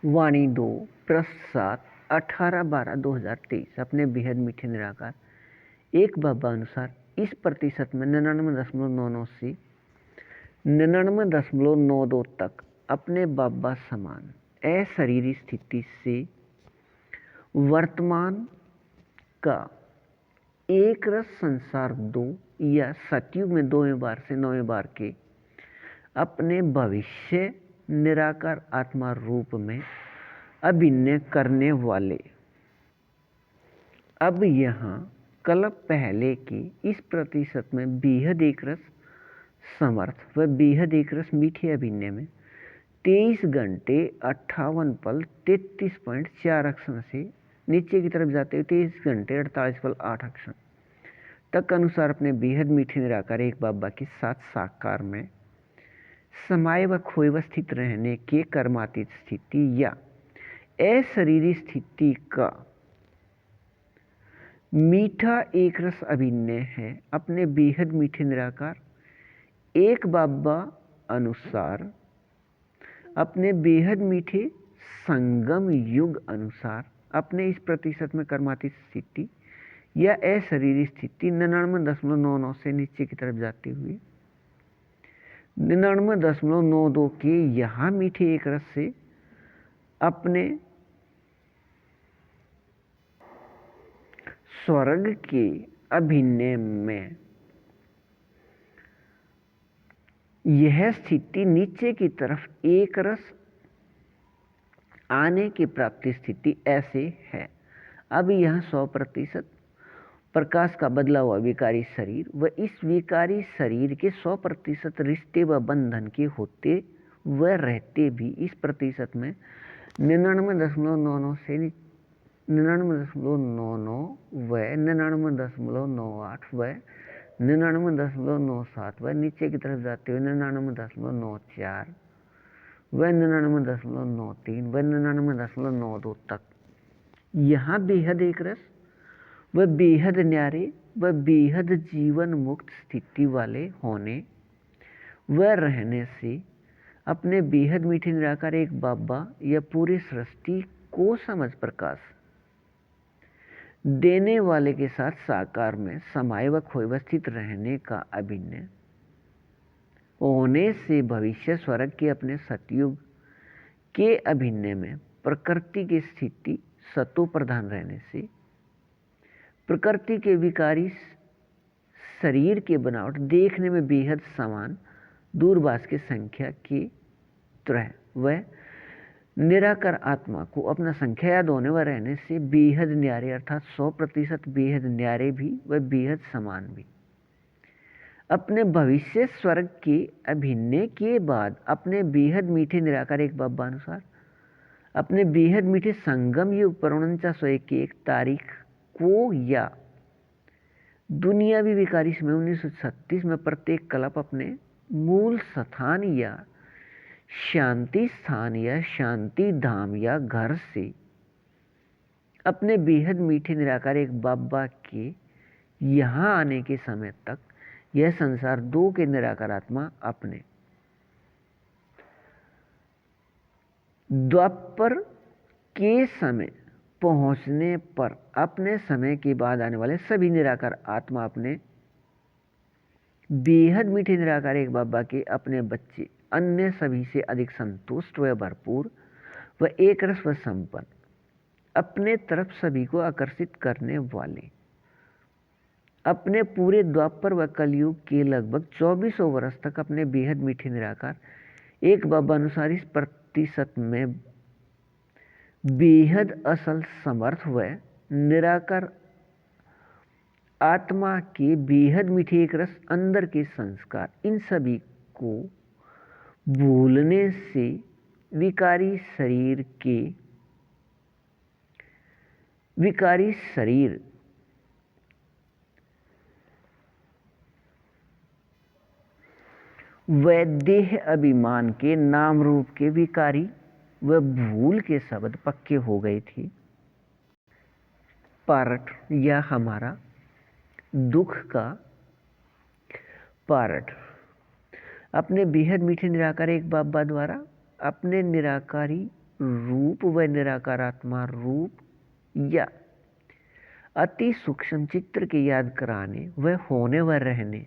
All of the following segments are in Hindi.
वाणी 2 पृष्ठ 7 18/12/2023 अपने बेहद मीठे निराकार एक बाबा अनुसार इस प्रतिशत में 99.99 से 99.92 तक अपने बाबा समान अशरीरी स्थिति से वर्तमान का एक रस संसार 2 या सतयुग में 2वें बार से 9वें बार के अपने भविष्य निराकार आत्मा रूप में अभिनय करने वाले। अब यहाँ कल्प पहले की इस प्रतिशत में बेहद एक रस समर्थ व बेहद एक रस मीठे अभिनय में 23 घंटे 58 पल 33.4 अक्षर से नीचे की तरफ जाते हुए 23 घंटे 48 पल 8 अक्षर तक अनुसार अपने बेहद मीठे निराकार एक बाबा के साथ साकार में समाये व खोए व स्थित रहने के कर्मातीत स्थिति या अशरीरी स्थिति का मीठा एक रस अभिनय है। अपने बेहद मीठे निराकार एक बाबा अनुसार अपने बेहद मीठे संगम युग अनुसार अपने इस प्रतिशत में कर्मातीत स्थिति या अशरीरी स्थिति 99.99 से नीचे की तरफ जाती हुई 99.92 के यहाँ मीठे एक रस से अपने स्वर्ग के अभिनय में यह स्थिति नीचे की तरफ एक रस आने की प्राप्ति स्थिति ऐसे है। अब यह 100% प्रकाश का बदला हुआ विकारी शरीर व इस विकारी शरीर के 100% रिश्ते व बंधन के होते व रहते भी इस प्रतिशत में 99.99 से 99.99 व 99.98 व 99.97 व नीचे की तरफ जाते हुए 99.94 व 99.93 व 99.92 तक यहाँ बेहद एक रस व बेहद न्यारे व बेहद जीवन मुक्त स्थिति वाले होने व रहने से अपने बेहद मीठे निराकार एक बाबा या पूरी सृष्टि को समझ प्रकाश देने वाले के साथ साकार में समाये व खोए व स्थित रहने का अभिनय होने से भविष्य स्वर्ग के अपने सतयुग के अभिनय में प्रकृति की स्थिति सतो प्रधान रहने से प्रकृति के विकारी शरीर के बनावट देखने में बेहद समान दूरभाष की संख्या की तरह व निराकार आत्मा को अपना संख्या याद होने व रहने से बेहद न्यारे अर्थात 100% बेहद न्यारे भी व बेहद समान भी अपने भविष्य स्वर्ग के अभिनय के बाद अपने बेहद मीठे निराकार एक बाबा अनुसार अपने बेहद मीठे संगम युग पर 4901 की एक तारीख को या दुनियावी विकारी में 1936 में प्रत्येक कल्प अपने मूल स्थान या शांति स्थान या शांति धाम या घर से अपने बेहद मीठे निराकार एक बाबा के यहाँ आने के समय तक यह संसार 2 के निराकार आत्मा अपने द्वापर के समय पहुंचने पर अपने समय के बाद आने वाले सभी निराकार आत्मा अपने बेहद मीठे निराकार एक बाबा के अपने बच्चे अन्य सभी से अधिक संतुष्ट व भरपूर व एक रस व संपन्न अपने तरफ सभी को आकर्षित करने वाले अपने पूरे द्वापर व कलयुग के लगभग 2400 वर्ष तक अपने बेहद मीठे निराकार एक बाबा अनुसार इस प्रतिशत में बेहद असल समर्थ व निराकार आत्मा के बेहद मीठे एक रस अंदर के संस्कार इन सभी को भूलने से विकारी शरीर व देह अभिमान के नाम रूप के विकारी व भूल के शब्द पक्के हो गए थे। पारट या हमारा दुख का पारट अपने बेहद मीठे निराकार एक बाबा द्वारा अपने निराकारी रूप व निराकार आत्मा रूप या अति सूक्ष्म चित्र की याद कराने व होने व रहने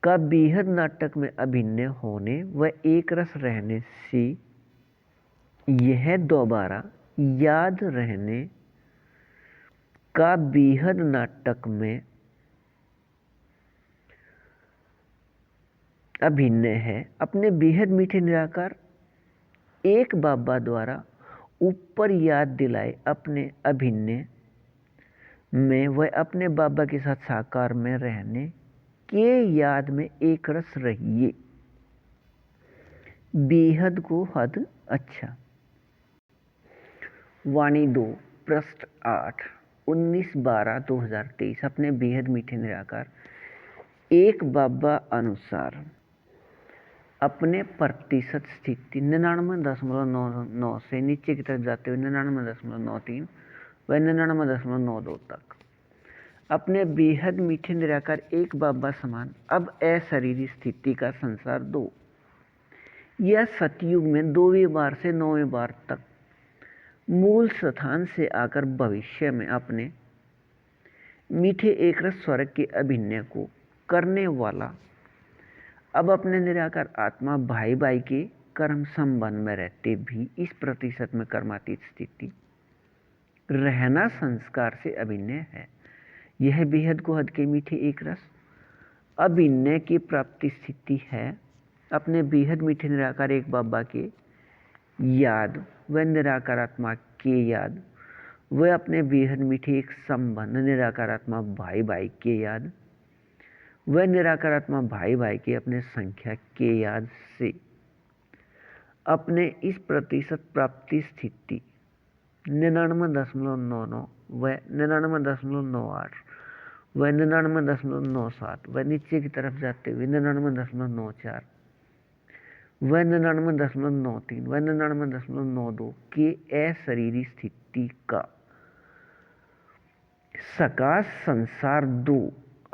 का बेहद नाटक में अभिन्न होने व एक रस रहने से यह दोबारा याद रहने का बेहद नाटक में अभिन्न है। अपने बेहद मीठे निराकार एक बाबा द्वारा ऊपर याद दिलाए अपने अभिन्न में वह अपने बाबा के साथ साकार में रहने के याद में एक रस रहिए। बेहद को हद अच्छा। वाणी 2 पृष्ठ 8 19/12/2023 अपने बेहद मीठे निराकार एक बाबा अनुसार अपने प्रतिशत स्थिति 99.99 से नीचे की तरफ जाते हुए 99.93 व 99.92 तक अपने बेहद मीठे निराकार एक बाबा समान अब अशरीरी स्थिति का संसार 2 यह सतयुग में 2वें बार से 9वें बार तक मूल स्थान से आकर भविष्य में अपने मीठे एक रस स्वर्ग के अभिनय को करने वाला अब अपने निराकार आत्मा भाई भाई के कर्म संबंध में रहते भी इस प्रतिशत में कर्मातीत स्थिति रहना संस्कार से अभिनय है। यह बेहद को हद के मीठे एक रस अभिनय की प्राप्ति स्थिति है। अपने बेहद मीठे निराकार एक बाबा के याद व निराकार आत्मा के याद व अपने बेहद मीठे एक संबंध निराकार आत्मा भाई भाई के याद व निराकार आत्मा भाई भाई के अपने संख्या के याद से अपने इस प्रतिशत प्राप्ति स्थिति 99.99 व 99.98 व 99.97 व नीचे की तरफ जाते हुए 99.94 व 99.93 व 99.92 के अशरीरी स्थिति का सकाश संसार 2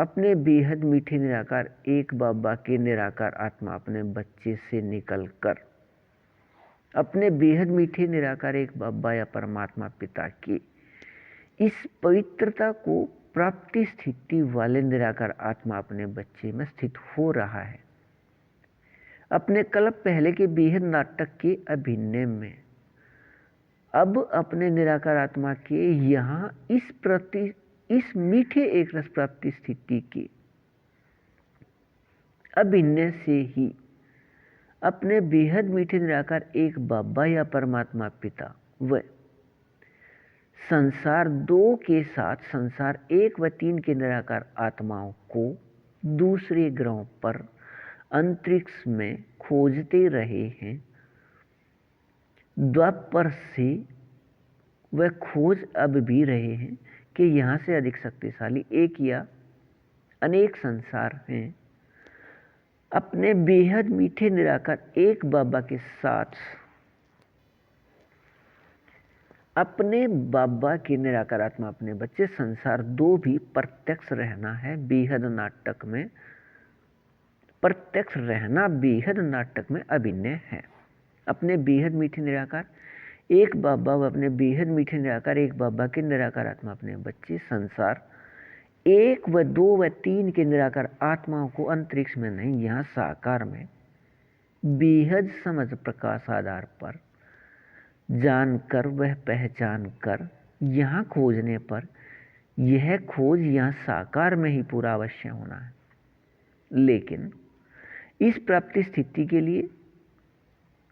अपने बेहद मीठे निराकार एक बाबा के निराकार आत्मा अपने बच्चे से निकलकर अपने बेहद मीठे निराकार एक बाबा या परमात्मा पिता की इस पवित्रता को प्राप्ति स्थिति वाले निराकार आत्मा अपने बच्चे में स्थित हो रहा है। अपने कल्प पहले के बेहद नाटक के अभिनय में अब अपने निराकार आत्मा के यहाँ इस मीठे एक रस प्राप्ति स्थिति के अभिनय से ही अपने बेहद मीठे निराकार एक बाबा या परमात्मा पिता व संसार 2 के साथ संसार 1 व 3 के निराकार आत्माओं को दूसरे ग्रहों पर अंतरिक्ष में खोजते रहे हैं। द्वापर से वह खोज अब भी रहे हैं कि यहाँ से अधिक शक्तिशाली एक या अनेक संसार हैं। अपने बेहद मीठे निराकार एक बाबा के साथ अपने बाबा के निराकार आत्मा अपने बच्चे संसार 2 भी प्रत्यक्ष रहना है बेहद नाटक में प्रत्यक्ष रहना बेहद नाटक में अभिनय है। अपने बेहद मीठे निराकार एक बाबा व अपने बेहद मीठे निराकार एक बाबा के निराकार आत्मा अपने बच्चे संसार 1 व 2 व 3 के निराकार आत्माओं को अंतरिक्ष में नहीं यहाँ साकार में बेहद समझ प्रकाश आधार पर जानकर वह पहचान कर यहाँ खोजने पर यह खोज यहाँ साकार में ही पूरा अवश्य होना है। लेकिन इस प्राप्ति स्थिति के लिए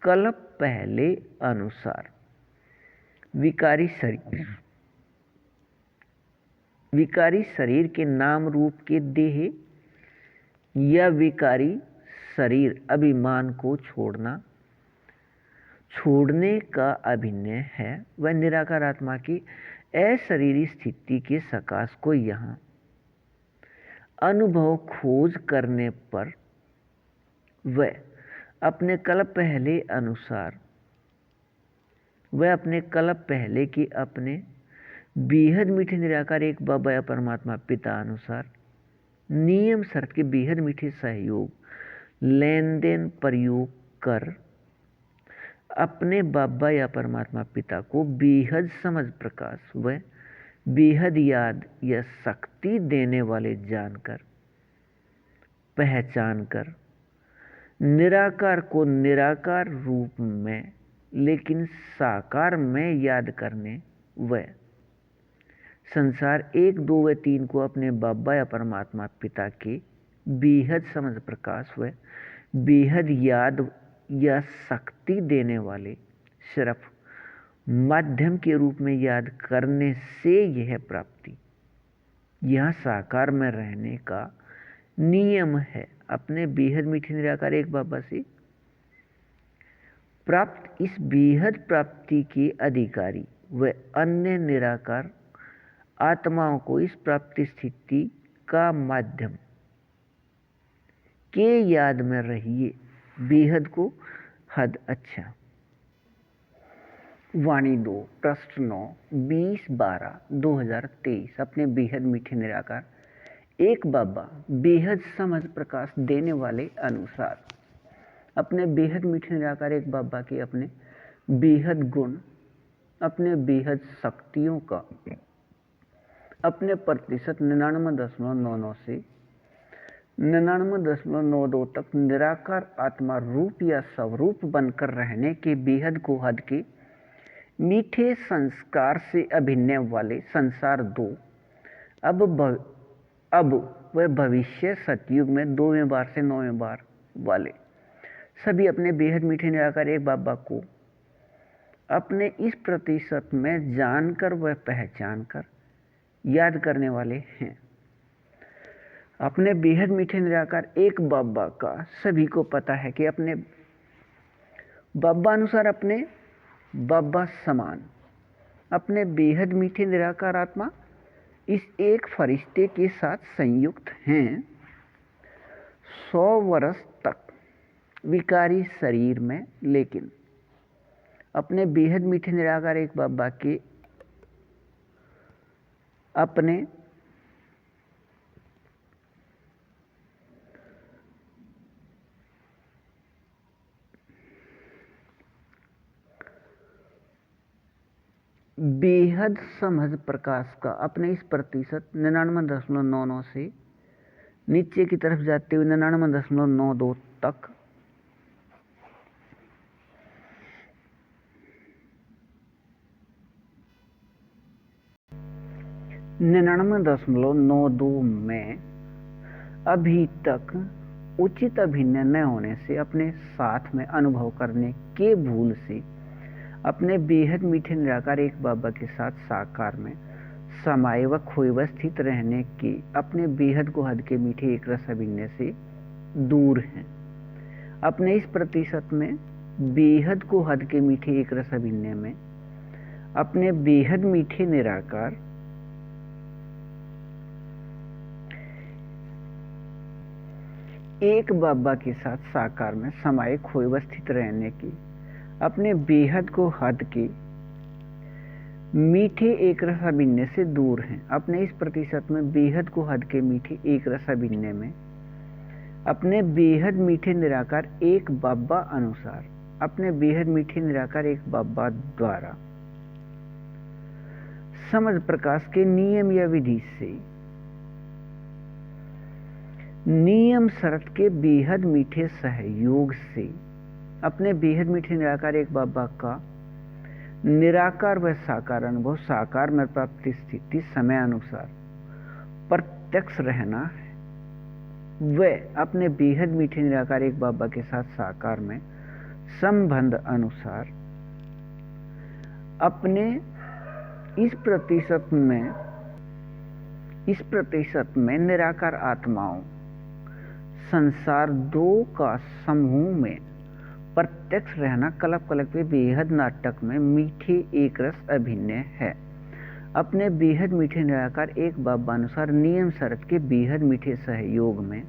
कल्प पहले अनुसार विकारी शरीर के नाम रूप के देह या विकारी शरीर अभिमान को छोड़ने का अभिनय है। वह निराकार आत्मा की अशरीरी स्थिति के सकाश को यहाँ अनुभव खोज करने पर वह अपने कल्प पहले अनुसार वह अपने कल्प पहले की अपने बेहद मीठे निराकार एक बाबा या परमात्मा पिता अनुसार नियम शर्त के बेहद मीठे सहयोग लेन देन प्रयोग कर अपने बाबा या परमात्मा पिता को बेहद समझ प्रकाश व बेहद याद या शक्ति देने वाले जानकर, पहचान कर, निराकार को निराकार रूप में लेकिन साकार में याद करने व संसार 1, 2 व 3 को अपने बाबा या परमात्मा पिता के बेहद समझ प्रकाश व बेहद याद या शक्ति देने वाले सिर्फ माध्यम के रूप में याद करने से यह प्राप्ति, यह साकार में रहने का नियम है। अपने बेहद मीठे निराकार एक बाबा से प्राप्त इस बेहद प्राप्ति के अधिकारी व अन्य निराकार आत्माओं को इस प्राप्ति स्थिति का माध्यम के याद में रहिए। बेहद को हद। अच्छा, वाणी 2 पृष्ठ 9 20/12/2023। अपने बेहद मीठे निराकार एक बाबा बेहद समझ प्रकाश देने वाले अनुसार अपने बेहद मीठे निराकार एक बाबा के अपने बेहद गुण, अपने बेहद शक्तियों का अपने प्रतिशत 99.99 से 99.92 तक निराकार आत्मा रूप या स्वरूप बनकर रहने के बेहद को हद के मीठे संस्कार से अभिनय वाले संसार 2 अब वह भविष्य सतयुग में 2वें बार से 9वें बार वाले सभी अपने बेहद मीठे निराकार एक बाबा को अपने इस प्रतिशत में जानकर व पहचान कर याद करने वाले हैं। अपने बेहद मीठे निराकार एक बाबा का सभी को पता है कि अपने बाबा अनुसार अपने बाबा समान अपने बेहद मीठे निराकार आत्मा इस एक फरिश्ते के साथ संयुक्त हैं। 100 वर्ष तक विकारी शरीर में, लेकिन अपने बेहद मीठे निराकार एक बाबा के अपने बेहद समझ प्रकाश का अपने इस प्रतिशत 99.99 से नीचे की तरफ जाते हुए 99.92 तक में अभी तक उचित अभिनय न होने से अपने साथ में अनुभव करने के भूल से अपने बेहद मीठे निराकार एक बाबा के साथ साकार में समाये व खोए व स्थित रहने के अपने बेहद को हद के मीठे एक रस अभिनय से दूर हैं। अपने इस प्रतिशत में बेहद को हद के मीठे एक रस अभिनय में अपने बेहद मीठे निराकार एक बाबा के साथ साकार में समाये खोए व स्थित रहने की अपने बेहद को हद के मीठे एक रस अभिनय से दूर हैं। अपने इस प्रतिशत में बेहद को हद के मीठे एक रस अभिनय में अपने बेहद मीठे निराकार एक बाबा अनुसार अपने बेहद मीठे निराकार एक बाबा द्वारा समझ प्रकाश के नियम या विधि से नियम शर्त के बेहद मीठे सहयोग से अपने बेहद मीठे निराकार एक बाबा का निराकार व साकार अनुभव साकार में प्राप्ति स्थिति समय अनुसार प्रत्यक्ष रहना है व अपने बेहद मीठे निराकार एक बाबा के साथ साकार में संबंध अनुसार अपने इस प्रतिशत में निराकार आत्माओं संसार 2 का समूह में प्रत्यक्ष रहना कल्प के बेहद नाटक में मीठे एक रस अभिनय है। अपने बेहद मीठे निराकार एक बाबा अनुसार नियम शर्त के बेहद मीठे सहयोग में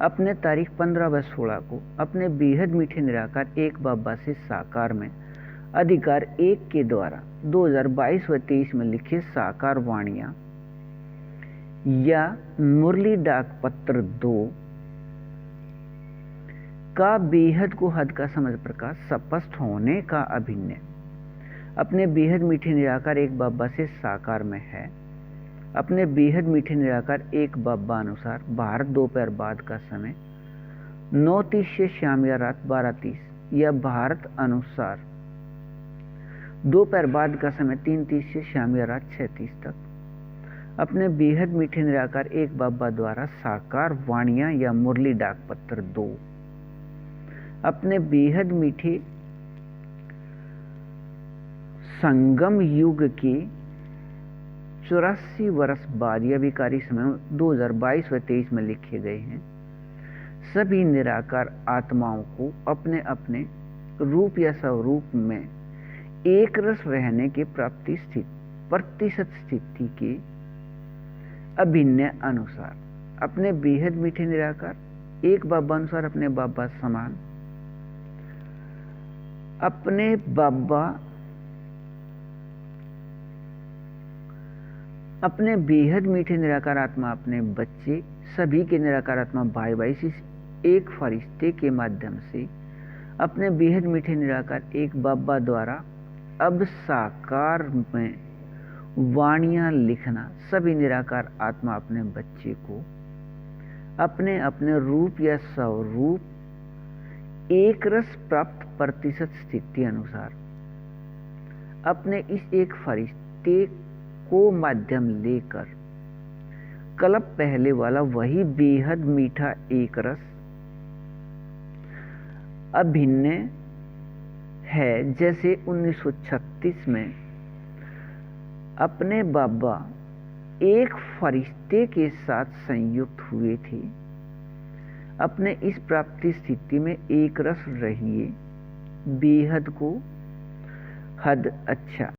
अपने तारीख 15 व 16 को अपने बेहद मीठे निराकार एक बाबा से साकार में अधिकार 1 के द्वारा 2022 व 23 में लिखे साकार वाणियां या मुरली डाक पत्र 2 का बेहद को हद का समझ प्रकाश स्पष्ट होने का अभिनय अपने बेहद मीठे निराकार एक बाबा से साकार में है। अपने बेहद मीठे निराकार एक बाबा अनुसार भारत दोपहर बाद का समय 9:30 से शाम या रात 12:30 या भारत अनुसार दोपहर बाद का समय 3:30 से शाम या रात 6:30 तक अपने बेहद मीठे निराकार एक बाबा द्वारा साकार वाणियां या मुरली डाक पत्र 2 अपने बेहद मीठे संगम युग के 84 वर्ष बाद या विकारी समय 2022 व 23 में लिखे गए हैं। सभी निराकार आत्माओं को अपने अपने रूप या स्वरूप में एक रस रहने के प्रतिशत स्थिति के अभिनय अनुसार अपने बेहद मीठे निराकार एक बाबा अनुसार अपने बाबा समान अपने बेहद मीठे निराकार आत्मा अपने बच्चे सभी के निराकार आत्मा भाई भाई से एक फरिश्ते के माध्यम से अपने बेहद मीठे निराकार एक बाबा द्वारा अब साकार में वाणियां लिखना सभी निराकार आत्मा अपने बच्चे को अपने अपने रूप या स्वरूप एक रस प्राप्त प्रतिशत स्थिति अनुसार अपने इस एक फरिश्ते को माध्यम लेकर कल्प पहले वाला वही बेहद मीठा एक रस अभिनय है। जैसे 1936 में अपने बाबा एक फरिश्ते के साथ संयुक्त हुए थे। अपने इस प्राप्ति स्थिति में एक रस रहिए बेहद को हद अच्छा।